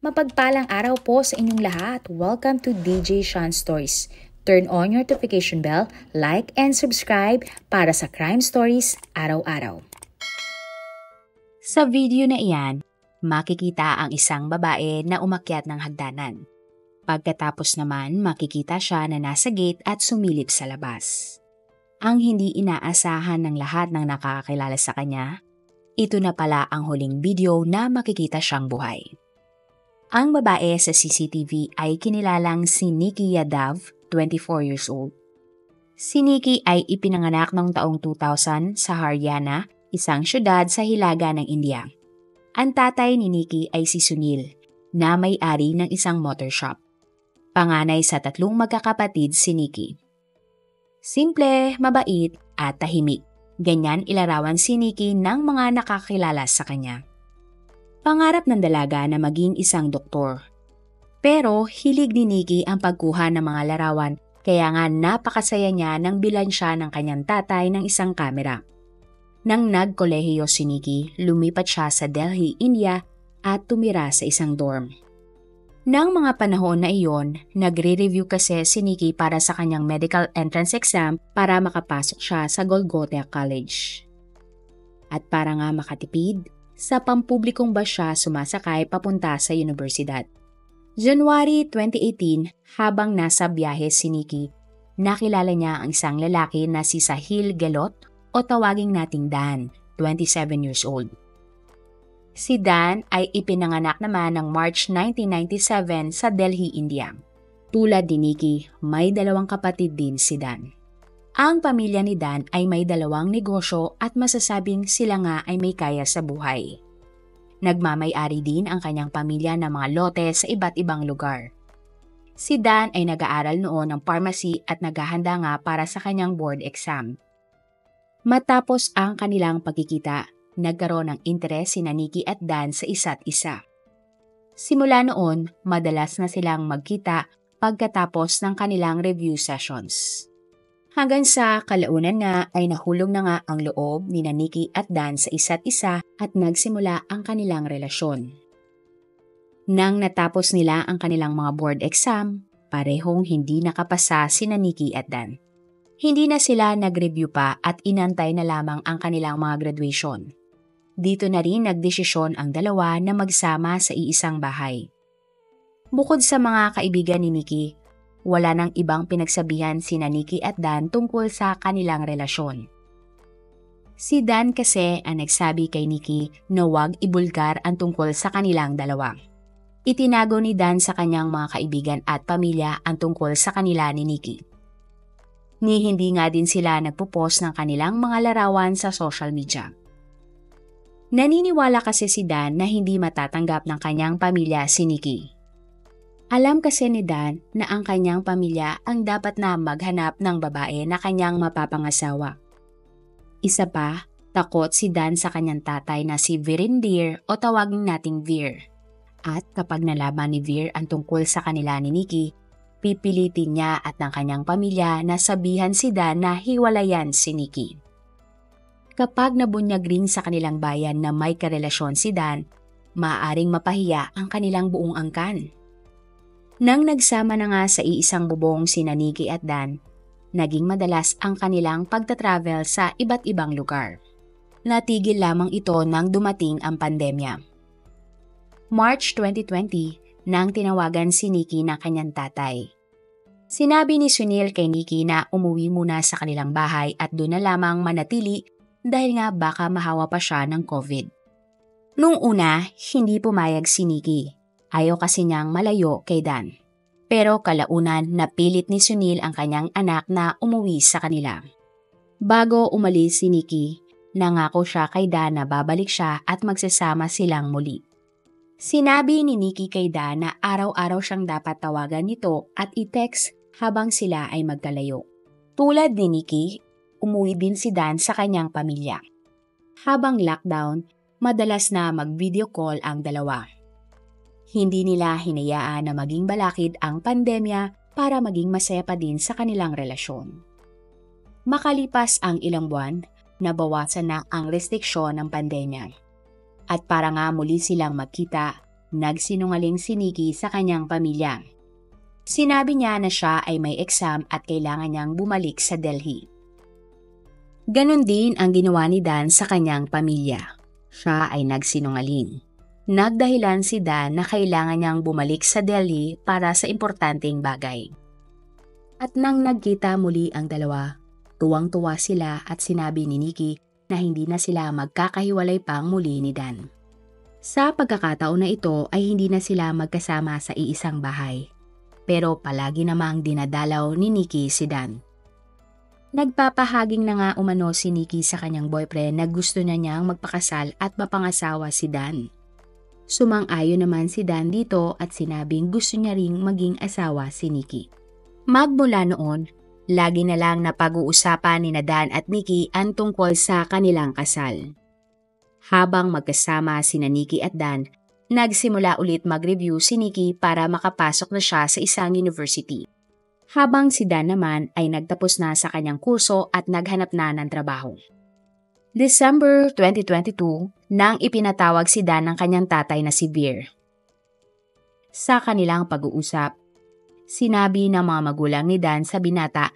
Mapagpalang araw po sa inyong lahat. Welcome to DJ Sean Stories. Turn on your notification bell, like and subscribe para sa crime stories araw-araw. Sa video na iyan, makikita ang isang babae na umakyat ng hagdanan. Pagkatapos naman, makikita siya na nasa gate at sumilip sa labas. Ang hindi inaasahan ng lahat ng nakakakilala sa kanya, ito na pala ang huling video na makikita siyang buhay. Ang babae sa CCTV ay kinilalang si Nikki Yadav, 24 years old. Si Nikki ay ipinanganak noong taong 2000 sa Haryana, isang syudad sa hilaga ng India. Ang tatay ni Nikki ay si Sunil, na may-ari ng isang motor shop. Panganay sa 3 magkakapatid si Nikki. Simple, mabait at tahimik. Ganyan ilarawan si Nikki ng mga nakakilala sa kanya. Pangarap ng dalaga na maging isang doktor. Pero hilig ni Nikki ang pagkuha ng mga larawan kaya nga napakasaya niya nang bilan siya ng kanyang tatay ng isang kamera. Nang nagkolehiyo si Nikki, lumipat siya sa Delhi, India at tumira sa isang dorm. Nang mga panahon na iyon, nagre-review kasi si Nikki para sa kanyang medical entrance exam para makapasok siya sa Golgotha College. At para nga makatipid, sa pampublikong bus siya sumasakay papunta sa universidad. January 2018, habang nasa biyahe si Nikki, nakilala niya ang isang lalaki na si Sahil Gelot o tawaging nating Dan, 27 years old. Si Dan ay ipinanganak naman ng March 1997 sa Delhi, India. Tulad ni Nikki, may 2 kapatid din si Dan. Ang pamilya ni Dan ay may 2 negosyo at masasabing sila nga ay may kaya sa buhay. Nagmamay-ari din ang kanyang pamilya ng mga lote sa iba't ibang lugar. Si Dan ay nag-aaral noon ng pharmacy at naghahanda nga para sa kanyang board exam. Matapos ang kanilang pagkikita, nagkaroon ng interes sina Nikki at Dan sa isa't isa. Simula noon, madalas na silang magkita pagkatapos ng kanilang review sessions. Hanggang sa kalaunan nga ay nahulog na nga ang loob ni Nikki at Dan sa isa't isa at nagsimula ang kanilang relasyon. Nang natapos nila ang kanilang mga board exam, parehong hindi nakapasa sina Nikki at Dan. Hindi na sila nag-review pa at inantay na lamang ang kanilang mga graduation. Dito na rin nagdesisyon ang dalawa na magsama sa iisang bahay. Bukod sa mga kaibigan ni Nikki, wala nang ibang pinagsabihan sina Nikki at Dan tungkol sa kanilang relasyon. Si Dan kasi ang nagsabi kay Nikki na huwag ibulgar ang tungkol sa kanilang dalawa. Itinago ni Dan sa kanyang mga kaibigan at pamilya ang tungkol sa kanila ni Nikki. Ni hindi nga din sila nagpo-post ng kanilang mga larawan sa social media. Naniniwala kasi si Dan na hindi matatanggap ng kanyang pamilya si Nikki. Alam kasi ni Dan na ang kanyang pamilya ang dapat na maghanap ng babae na kanyang mapapangasawa. Isa pa, takot si Dan sa kanyang tatay na si Virendir o tawagin nating Vir. At kapag nalaman ni Vir ang tungkol sa kanila ni Nikki, pipilitin niya at ng kanyang pamilya na sabihan si Dan na hiwalayan si Nikki. Kapag nabunyag rin sa kanilang bayan na may karelasyon si Dan, maaaring mapahiya ang kanilang buong angkan. Nang nagsama na nga sa iisang bubong sina Nikki at Dan, naging madalas ang kanilang pagtatravel sa iba't ibang lugar. Natigil lamang ito nang dumating ang pandemya. March 2020 nang tinawagan si Nikki na kanyang tatay. Sinabi ni Sunil kay Nikki na umuwi muna sa kanilang bahay at doon na lamang manatili dahil nga baka mahawa pa siya ng COVID. Nung una, hindi pumayag si Nikki. Ayaw kasi niyang malayo kay Dan. Pero kalaunan napilit ni Sunil ang kanyang anak na umuwi sa kanila. Bago umalis si Nikki, nangako siya kay Dan na babalik siya at magsasama silang muli. Sinabi ni Nikki kay Dan na araw-araw siyang dapat tawagan nito at i-text habang sila ay magkalayo. Tulad ni Nikki, umuwi din si Dan sa kanyang pamilya. Habang lockdown, madalas na mag-video call ang dalawa. Hindi nila hinayaan na maging balakid ang pandemya para maging masaya pa din sa kanilang relasyon. Makalipas ang ilang buwan, nabawasan na ang restriksyon ng pandemya. At para nga muli silang magkita, Nagsinungaling si Nikki sa kanyang pamilya. Sinabi niya na siya ay may exam at kailangan niyang bumalik sa Delhi. Ganon din ang ginawa ni Dan sa kanyang pamilya. Siya ay nagsinungaling. Nagdahilan si Dan na kailangan niyang bumalik sa Delhi para sa importanteng bagay. At nang nagkita muli ang dalawa, tuwang-tuwa sila at sinabi ni Nikki na hindi na sila magkakahiwalay pang muli ni Dan. Sa pagkakataon na ito ay hindi na sila magkasama sa iisang bahay. Pero palagi namang dinadalaw ni Nikki si Dan. Nagpapahaging na nga umano si Nikki sa kanyang boyfriend na gusto na niyang magpakasal at mapangasawa si Dan. Sumang-ayon naman si Dan dito at sinabing gusto niya ring maging asawa si Nikki. Magmula noon, lagi na lang napag-uusapan ni Dan at Nikki ang tungkol sa kanilang kasal. Habang magkasama sina Nikki at Dan, nagsimula ulit mag-review si Nikki para makapasok na siya sa isang university. Habang si Dan naman ay nagtapos na sa kanyang kurso at naghanap na ng trabaho. December 2022, nang ipinatawag si Dan ng kanyang tatay na si Veer. Sa kanilang pag-uusap, sinabi ng mga magulang ni Dan sa binata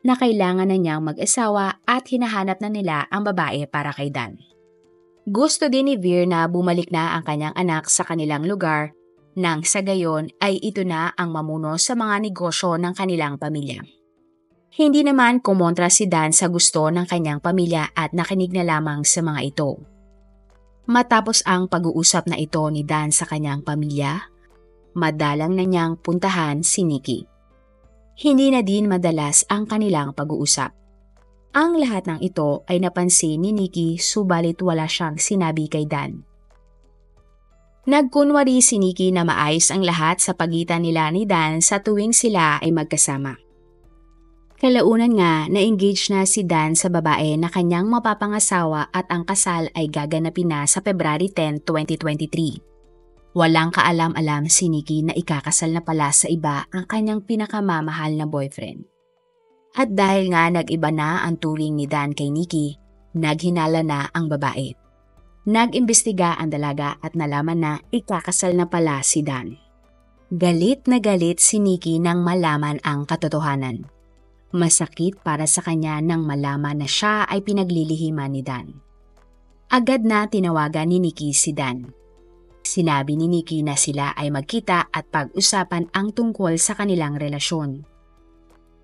na kailangan na niyang mag-asawa at hinahanap na nila ang babae para kay Dan. Gusto din ni Veer na bumalik na ang kanyang anak sa kanilang lugar nang sa gayon ay ito na ang mamuno sa mga negosyo ng kanilang pamilya. Hindi naman kumontra si Dan sa gusto ng kanyang pamilya at nakinig na lamang sa mga ito. Matapos ang pag-uusap na ito ni Dan sa kanyang pamilya, madalang na niyang puntahan si Nikki. Hindi na din madalas ang kanilang pag-uusap. Ang lahat ng ito ay napansin ni Nikki subalit wala siyang sinabi kay Dan. Nagkunwari si Nikki na maayos ang lahat sa pagitan nila ni Dan sa tuwing sila ay magkasama. Kalaunan nga na-engage na si Dan sa babae na kanyang mapapangasawa at ang kasal ay gaganapin na sa February 10, 2023. Walang kaalam-alam si Nikki na ikakasal na pala sa iba ang kanyang pinakamamahal na boyfriend. At dahil nga nag-iba na ang turing ni Dan kay Nikki, naghinala na ang babae. Nag-imbestiga ang dalaga at nalaman na ikakasal na pala si Dan. Galit na galit si Nikki nang malaman ang katotohanan. Masakit para sa kanya nang malaman na siya ay pinaglilihiman ni Dan. Agad na tinawagan ni Nikki si Dan. Sinabi ni Nikki na sila ay magkita at pag-usapan ang tungkol sa kanilang relasyon.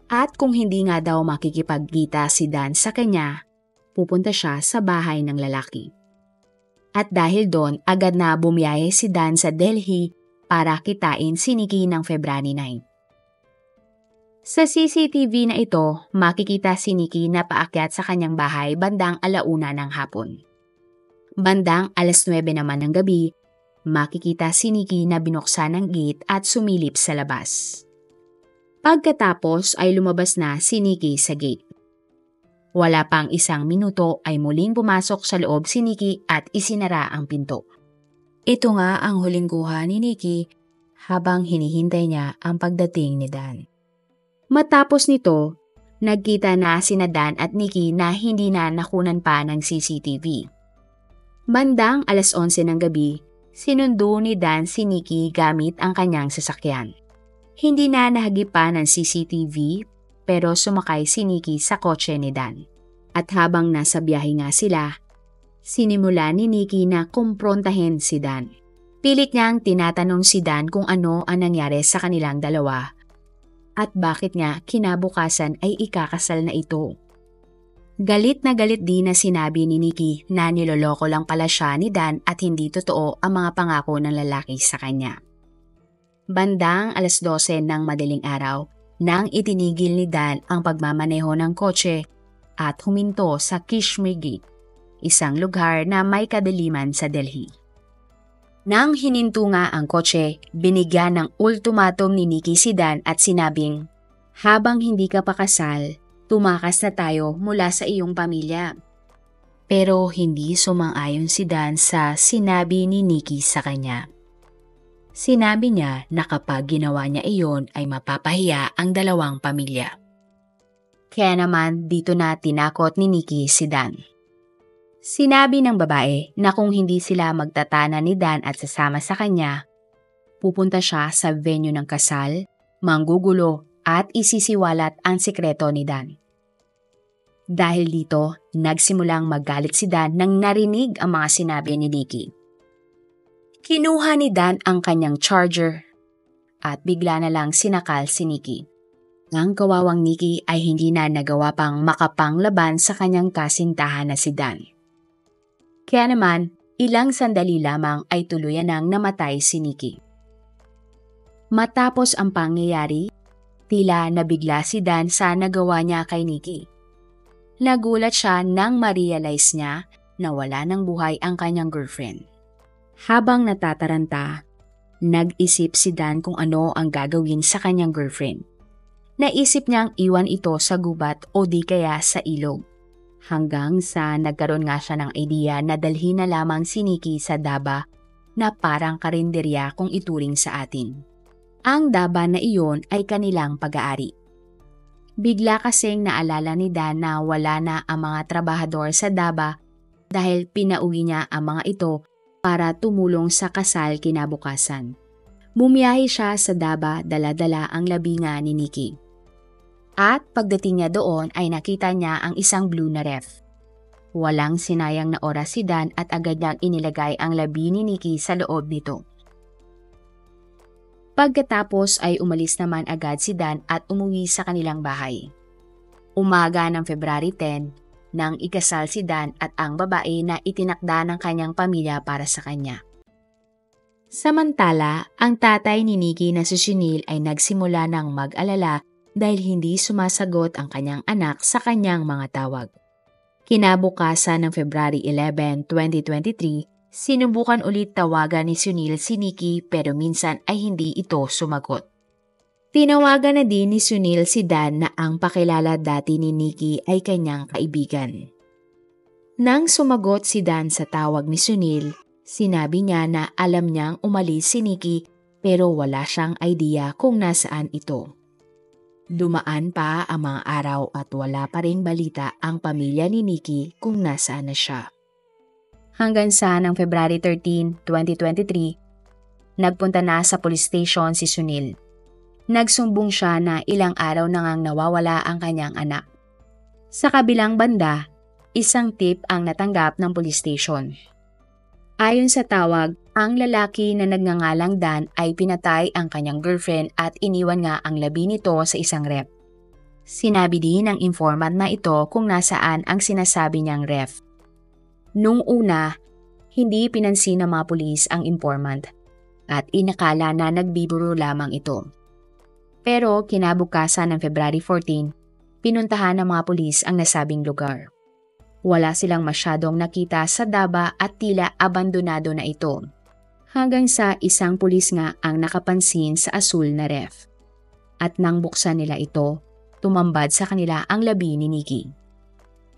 At kung hindi nga daw makikipagkita si Dan sa kanya, pupunta siya sa bahay ng lalaki. At dahil doon, agad na bumiyahe si Dan sa Delhi para kitain si Nikki ng February 9. Sa CCTV na ito, makikita si Nikki na paakyat sa kanyang bahay bandang 1:00 ng hapon. Bandang 9:00 naman ng gabi, makikita si Nikki na binuksan ang gate at sumilip sa labas. Pagkatapos ay lumabas na si Nikki sa gate. Wala pang 1 minuto ay muling pumasok sa loob si Nikki at isinara ang pinto. Ito nga ang huling kuha ni Nikki habang hinihintay niya ang pagdating ni Dan. Matapos nito, nagkita na sina Dan at Nikki na hindi na nakunan pa ng CCTV. Bandang 11:00 ng gabi, sinundo ni Dan si Nikki gamit ang kanyang sasakyan. Hindi na nahagipan ng CCTV pero sumakay si Nikki sa kotse ni Dan. At habang nasa biyahe nga sila, sinimula ni Nikki na kumprontahin si Dan. Pilit niyang tinatanong si Dan kung ano ang nangyari sa kanilang dalawa at bakit nga kinabukasan ay ikakasal na ito. Galit na galit din na sinabi ni Nikki na niloloko lang pala siya ni Dan at hindi totoo ang mga pangako ng lalaki sa kanya. Bandang 12:00 ng madaling araw nang itinigil ni Dan ang pagmamaneho ng kotse at huminto sa Kashmir Gate, isang lugar na may kadiliman sa Delhi. Nang hininto nga ang kotse, binigyan ng ultimatum ni Nikki si Dan at sinabing, "Habang hindi ka pa kasal, tumakas na tayo mula sa iyong pamilya." Pero hindi sumang-ayon si Dan sa sinabi ni Nikki sa kanya. Sinabi niya na kapag ginawa niya iyon ay mapapahiya ang dalawang pamilya. Kaya naman dito na tinakot ni Nikki si Dan. Sinabi ng babae na kung hindi sila magtatana ni Dan at sasama sa kanya, Pupunta siya sa venue ng kasal, manggugulo at isisiwalat ang sikreto ni Dan. Dahil dito, nagsimulang magalit si Dan nang narinig ang mga sinabi ni Nikki. Kinuha ni Dan ang kanyang charger at bigla na lang sinakal si Nikki. Ang kawawang Nikki ay hindi na nagawa pang makapanglaban sa kanyang kasintahan na si Dan. Kaya naman, ilang sandali lamang ay tuluyan nang namatay si Nikki. Matapos ang pangyayari, tila nabigla si Dan sa nagawa niya kay Nikki. Nagulat siya nang ma-realize niya na wala ng buhay ang kanyang girlfriend. Habang natataranta, nag-isip si Dan kung ano ang gagawin sa kanyang girlfriend. Naisip niyang iwan ito sa gubat o di kaya sa ilog. Hanggang sa nagkaroon nga siya ng idea na dalhin na lamang si Nikki sa daba na parang karinderya kung ituring sa atin. Ang daba na iyon ay kanilang pag-aari. Bigla kasing naalala ni Dan na wala na ang mga trabahador sa daba dahil pinauwi niya ang mga ito para tumulong sa kasal kinabukasan. Bumiyahe siya sa daba, dala-dala ang labinga ni Nikki. At pagdating niya doon ay nakita niya ang isang blue na ref. Walang sinayang na oras si Dan at agad niyang inilagay ang labi ni Nikki sa loob nito. Pagkatapos ay umalis naman agad si Dan at umuwi sa kanilang bahay. Umaga ng February 10, nang ikasal si Dan at ang babae na itinakda ng kanyang pamilya para sa kanya. Samantala, ang tatay ni Nikki na si Sunil ay nagsimula ng mag-alala dahil hindi sumasagot ang kanyang anak sa kanyang mga tawag. Kinabukasan ng February 11, 2023, sinubukan ulit tawagan ni Sunil si Nikki pero minsan ay hindi ito sumagot. Tinawagan na din ni Sunil si Dan na ang pakilala dati ni Nikki ay kanyang kaibigan. Nang sumagot si Dan sa tawag ni Sunil, sinabi niya na alam niyang umalis si Nikki pero wala siyang idea kung nasaan ito. Dumaan pa ang mga araw at wala pa ring balita ang pamilya ni Nikki kung nasaan na siya. Hanggang sa ng February 13, 2023, nagpunta na sa police station si Sunil. Nagsumbong siya na ilang araw na ngang nawawala ang kanyang anak. Sa kabilang banda, isang tip ang natanggap ng police station. Ayon sa tawag, ang lalaki na nagngangalang Dan ay pinatay ang kanyang girlfriend at iniwan nga ang labi nito sa isang ref. Sinabi din ng informant na ito kung nasaan ang sinasabi niyang ref. Nung una, hindi pinansin ng mga pulis ang informant at inakala na nagbibiro lamang ito. Pero kinabukasan ng February 14, pinuntahan ng mga pulis ang nasabing lugar. Wala silang masyadong nakita sa daba at tila abandonado na ito. Hanggang sa isang pulis nga ang nakapansin sa asul na ref. At nang buksan nila ito, tumambad sa kanila ang labi ni Nikki.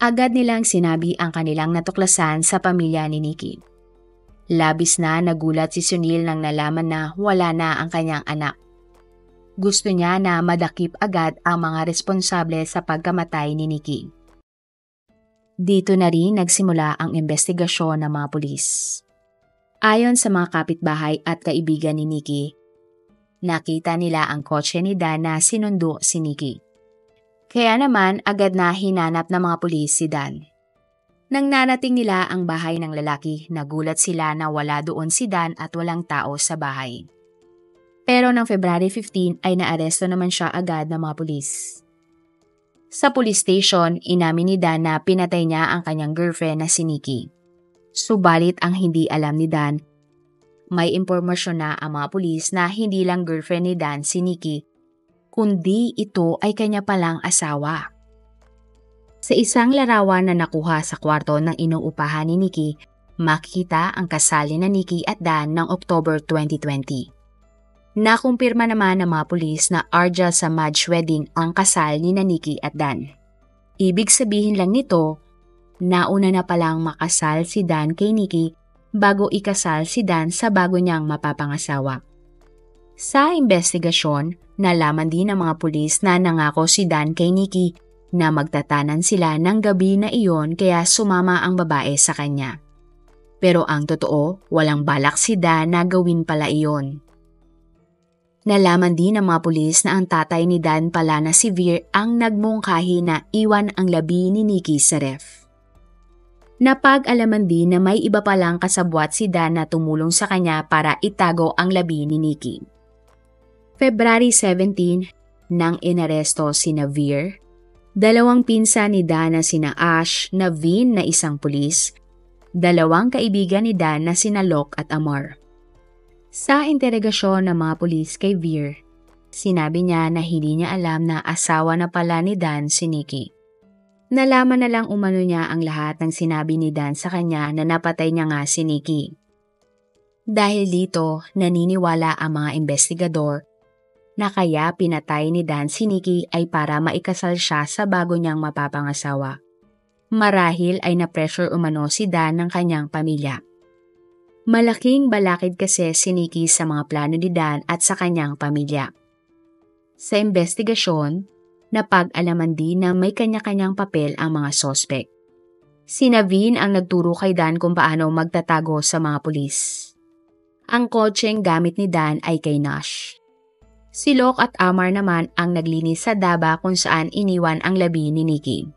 Agad nilang sinabi ang kanilang natuklasan sa pamilya ni Nikki. Labis na nagulat si Sunil nang nalaman na wala na ang kanyang anak. Gusto niya na madakip agad ang mga responsable sa pagkamatay ni Nikki. Dito na rin nagsimula ang investigasyon ng mga pulis. Ayon sa mga kapitbahay at kaibigan ni Nikki, nakita nila ang kotse ni Dan na sinundo si Nikki. Kaya naman agad na hinanap ng mga pulis si Dan. Nang narating nila ang bahay ng lalaki, nagulat sila na wala doon si Dan at walang tao sa bahay. Pero ng February 15 ay naaresto naman siya agad ng mga pulis. Sa police station, inamin ni Dan na pinatay niya ang kanyang girlfriend na si Nikki. Subalit ang hindi alam ni Dan, may impormasyon na ang mga pulis na hindi lang girlfriend ni Dan si Nikki, kundi ito ay kanya palang asawa. Sa isang larawan na nakuha sa kwarto ng inuupahan ni Nikki, makikita ang kasal ni Nikki at Dan ng October 2020. Nakumpirma naman ng mga pulis na Arja Samaj wedding ang kasal ni Nikki at Dan. Ibig sabihin lang nito, nauna na palang makasal si Dan kay Nikki bago ikasal si Dan sa bago niyang mapapangasawa. Sa investigasyon, nalaman din ng mga pulis na nangako si Dan kay Nikki na magtatanan sila ng gabi na iyon kaya sumama ang babae sa kanya. Pero ang totoo, walang balak si Dan na gawin pala iyon. Nalaman din ng mga pulis na ang tatay ni Dan pala na si Veer ang nagmungkahi na iwan ang labi ni Nikki sa ref. Napag-alaman din na may iba palang kasabwat si Dan na tumulong sa kanya para itago ang labi ni Nikki. February 17, nang inaresto sina Veer, dalawang pinsan ni Dan na sina Ash, Naveen na isang pulis, dalawang kaibigan ni Dan na sina Locke at Amar. Sa interogasyon ng mga pulis kay Veer, sinabi niya na hindi niya alam na asawa na pala ni Dan si Nikki. Nalaman na lang umano niya ang lahat ng sinabi ni Dan sa kanya na napatay niya nga si Nikki. Dahil dito, naniniwala ang mga investigador na kaya pinatay ni Dan si Nikki ay para maikasal siya sa bago niyang mapapangasawa. Marahil ay na-pressure umano si Dan ng kanyang pamilya. Malaking balakid kasi si Nikki sa mga plano ni Dan at sa kanyang pamilya. Sa investigasyon, napag-alaman din na may kanya-kanyang papel ang mga sospek. Si Naveen ang nagturo kay Dan kung paano magtatago sa mga pulis. Ang kotseng gamit ni Dan ay kay Nash. Si Locke at Amar naman ang naglinis sa daba kung saan iniwan ang labi ni Nikki.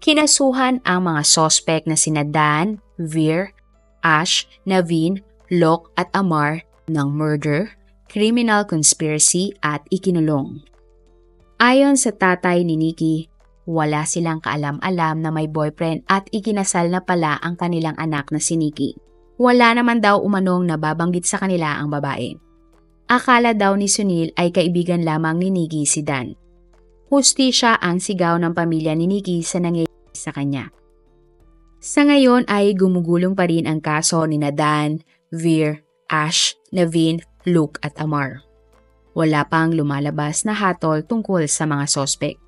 Kinasuhan ang mga sospek na sina Dan, Veer, Ash, Naveen, Locke at Amar ng murder, criminal conspiracy at ikinulong. Ayon sa tatay ni Nikki, wala silang kaalam-alam na may boyfriend at ikinasal na pala ang kanilang anak na si Nikki. Wala naman daw umanong nababanggit sa kanila ang babae. Akala daw ni Sunil ay kaibigan lamang ni Nikki si Dan. Hustisya ang sigaw ng pamilya ni Nikki sa nangyayari sa kanya. Sa ngayon ay gumugulong pa rin ang kaso ni Dan, Veer, Ash, Naveen, Luke at Amar. Wala pang lumalabas na hatol tungkol sa mga sospek.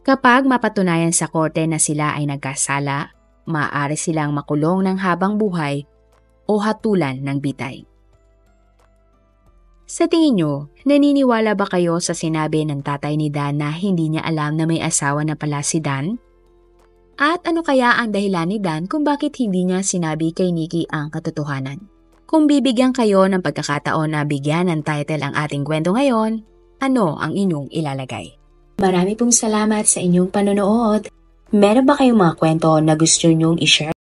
Kapag mapatunayan sa korte na sila ay nagkasala, maaari silang makulong ng habang buhay o hatulan ng bitay. Sa tingin nyo, naniniwala ba kayo sa sinabi ng tatay ni Dan na hindi niya alam na may asawa na pala si Dan? At ano kaya ang dahilan ni Dan kung bakit hindi niya sinabi kay Nikki ang katotohanan? Kung bibigyan kayo ng pagkakataon na bigyan ng title ang ating kwento ngayon, ano ang inyong ilalagay? Marami pong salamat sa inyong panonood. Meron ba kayong mga kwento na gusto nyong i-share